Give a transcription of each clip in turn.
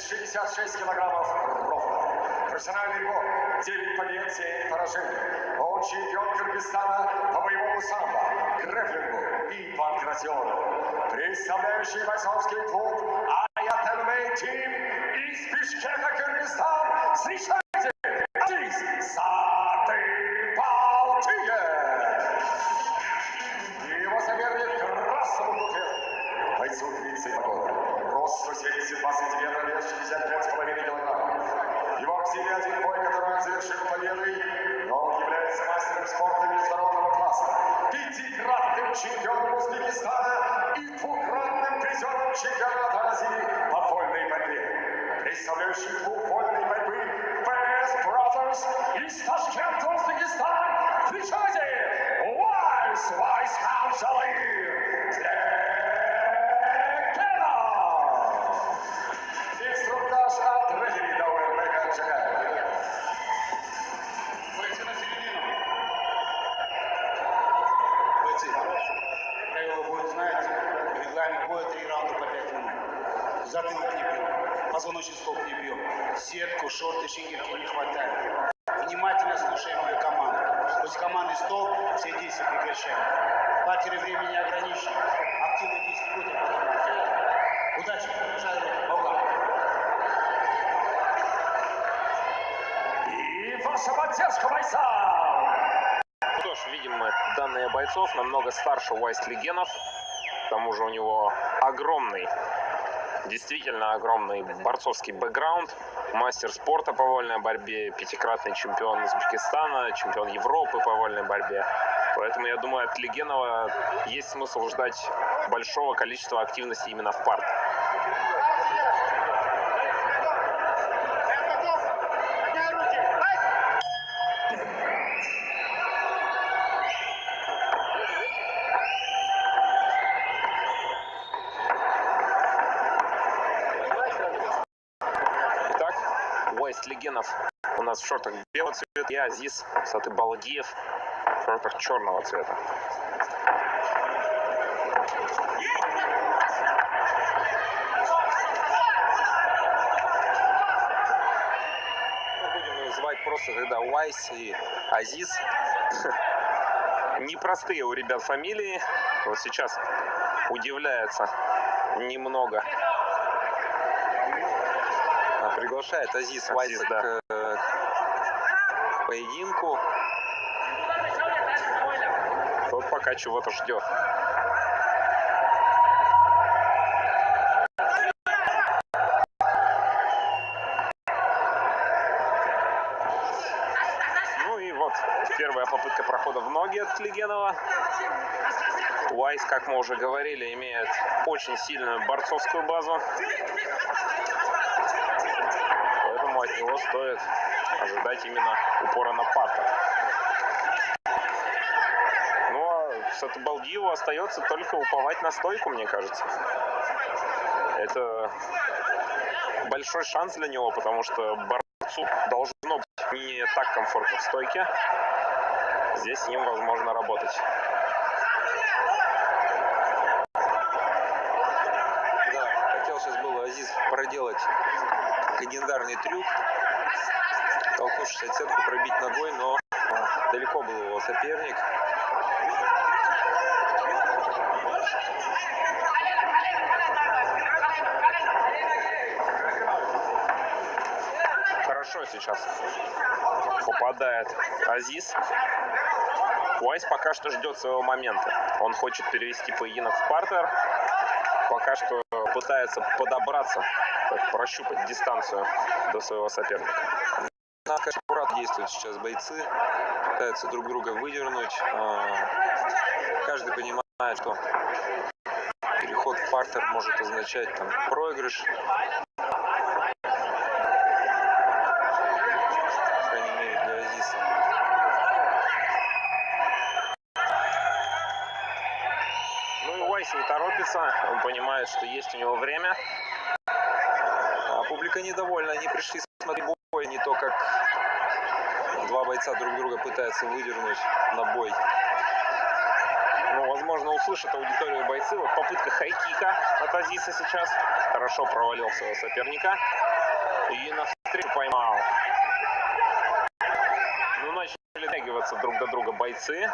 66 килограммов ровно. Профессиональный рекорд 9 побед, 7 поражений. Он чемпион Кыргызстана по боевому самбо, грэпплингу и панкратиону. Представляющий бойцовский клуб Аят ММА Тим из Бишкека, Кыргызстан. Встречайте, Азиз Сатыбалдиев. И его соперник красному буфету. Бойцу 32 года. Рост 172 сантиметра, вес 65,5 килограммов. Его активный один бой, который он завершил победой, но он является мастером спорта международного класса, пятикратным чемпионом Узбекистана и двукратным призером чемпионата Азии по вольной борьбе. Представляющий клуб вольной борьбы PS Brothers из Ташкента, Узбекистан. Встречайте, Вайс Хамзалиев. Инструктаж от рефери Дауэрбека Чакаева. Бойцы на середину. Бойцы, правила будут знать. Регламент боя 3 раунда по 5 минут. Затылок не бьем, позвоночный столб не бьем. Сетку, шорты, шигирки не хватает. Внимательно слушаем мою команду. После команды стоп, все действия прекращаем. Партеры времени не ограничены. Активно действуют, а потом удачи, Шайров, Баула. И ваша поддержка бойца! Что ж, видим мы данные бойцов намного старше Уайс Легенов. К тому же у него огромный, действительно огромный борцовский бэкграунд. Мастер спорта по вольной борьбе, пятикратный чемпион Узбекистана, чемпион Европы по вольной борьбе. Поэтому, я думаю, от Легенова есть смысл ждать большого количества активности именно в парке. Итак, Уайс Легенов у нас в шортах белого цвета, и Азиз Сатыбалдиев в шортах черного цвета. Будем называть просто тогда Уайс и Азиз. Непростые у ребят фамилии. Вот сейчас удивляется немного. Приглашает Азиз Уайса к поединку. Тот пока чего-то ждет. Ну и вот первая попытка прохода в ноги от Легенова. Уайс, как мы уже говорили, имеет очень сильную борцовскую базу. Поэтому от него стоит ожидать именно упора на партер. Ну а Сатыбалдиеву остается только уповать на стойку, мне кажется. Это большой шанс для него, потому что борцу должно быть не так комфортно в стойке. Здесь с ним возможно работать. Да, хотел сейчас было Азиз проделать легендарный трюк, толкнувшись от сетку, пробить ногой, но далеко был его соперник. Хорошо сейчас попадает Азиз. Уайс пока что ждет своего момента. Он хочет перевести поединок в партер. Пока что пытается подобраться, прощупать дистанцию до своего соперника. Аккуратно действуют сейчас бойцы, пытаются друг друга выдернуть. Каждый понимает, что переход в партер может означать там проигрыш. По крайней мере, для Азиса. Ну и Уайс не торопится. Он понимает, что есть у него время. Публика недовольна. Они пришли смотреть бой, не то, как два бойца друг друга пытаются выдернуть на бой. Ну, возможно, услышат аудиторию бойцы. Вот попытка хайкика от Азиса сейчас. Хорошо провалил своего соперника. И навстречу поймал. Ну, начали дотягиваться друг до друга бойцы.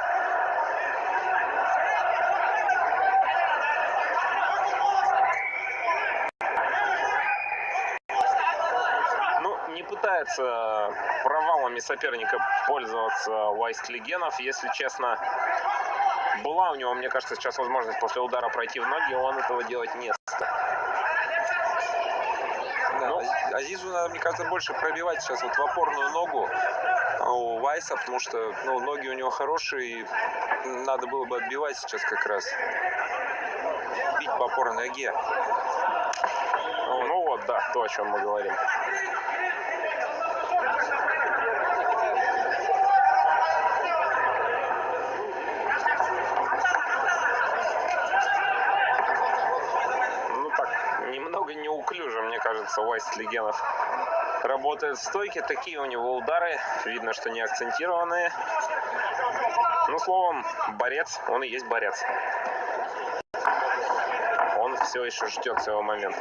Ну, не пытается провалами соперника пользоваться Уайст Легенов. Если честно, была у него, мне кажется, сейчас возможность после удара пройти в ноги, он этого делать не стал. Да, Азизу надо, мне кажется, больше пробивать сейчас вот в опорную ногу у Вайса, потому что ну, ноги у него хорошие, и надо было бы отбивать сейчас как раз. Бить по опорной ноге. Ну вот, да, то, о чем мы говорим. Ну так, немного неуклюже, мне кажется, Уайст Легенов работает в стойке. Такие у него удары. Видно, что не акцентированные. Ну, словом, борец, он и есть борец. Он все еще ждет своего момента.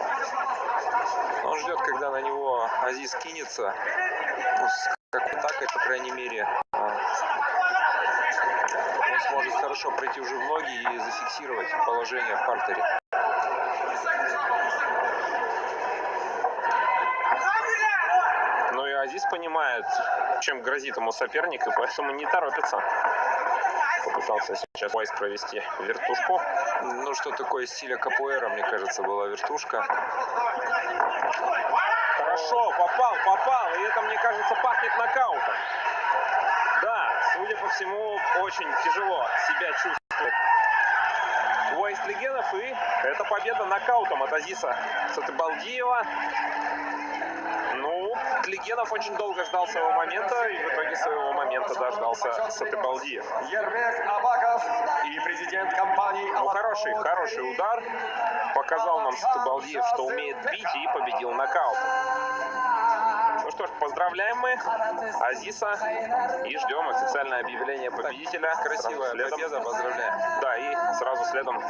Он ждет, когда на него Азиз кинется. Ну, с какой атакой, по крайней мере. Он сможет хорошо пройти уже в ноги и зафиксировать положение в партере. Ну и Азиз понимает, чем грозит ему соперник, и поэтому не торопится. Попытался сейчас Уайс провести вертушку. Ну, что такое стиля капуэра, мне кажется, была вертушка. Хорошо, попал. И это, мне кажется, пахнет нокаутом. Да, судя по всему, очень тяжело себя чувствует Уайст Легенов. И это победа нокаутом от Азиза Сатыбалдиева. Ну, Легенов очень долго ждал своего момента, и в итоге своего момента дождался Сатыбалдиев. Ермек Абаков и президент компании... Ну, хороший удар. Показал нам Сатыбалдиев, что умеет бить, и победил нокаутом. Ну что ж, поздравляем мы Азиса и ждем официальное объявление победителя. Красивая победа, поздравляем. Да, и сразу следом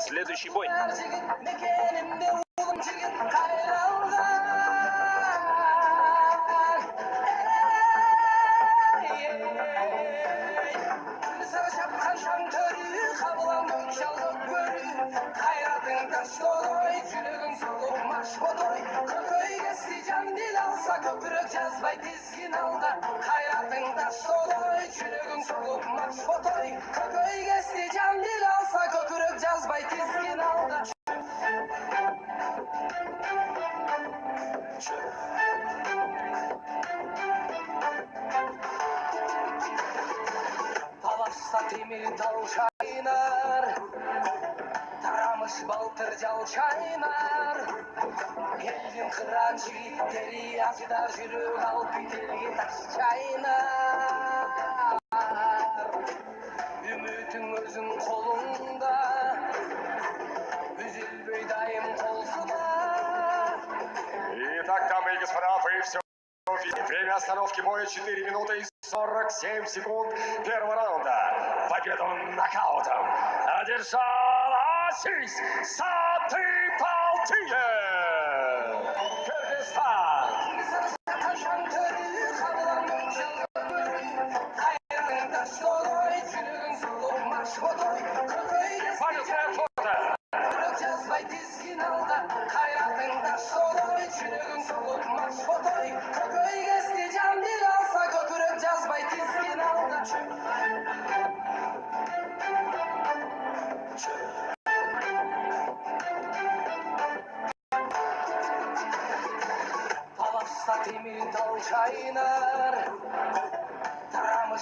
следующий бой. Балтыр жал чайнар, елдің қыран жігіттері азыда жүрек алып бителге тас чайнар. Үмітің өзің қолыңда, үзілбей дайым қолсыда. Итак, дамы и господа, вы все. Время остановки боя 4 минуты и 47 секунд первого раунда. Победу нокаутом одержал Азиз Сатыбалдиев. Кыргызстан. Памятное фото.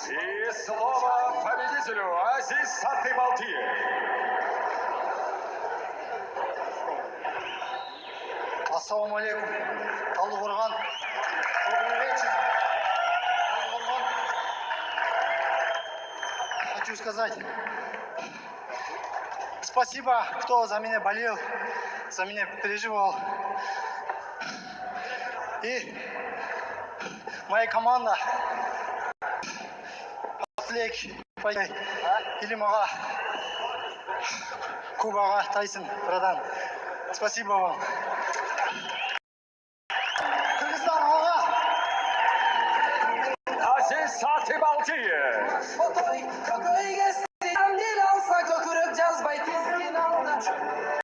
И слово победителю Азиз Сатыбалдиев. Ассаламу алейкум. Талдыкорган. Добрый вечер. Талдыкорган. Хочу сказать спасибо, кто за меня болел, за меня переживал. И моя команда или мага Кубага Тайсон, братан. Спасибо вам. Азиз Сатыбалдиев. Фотой, как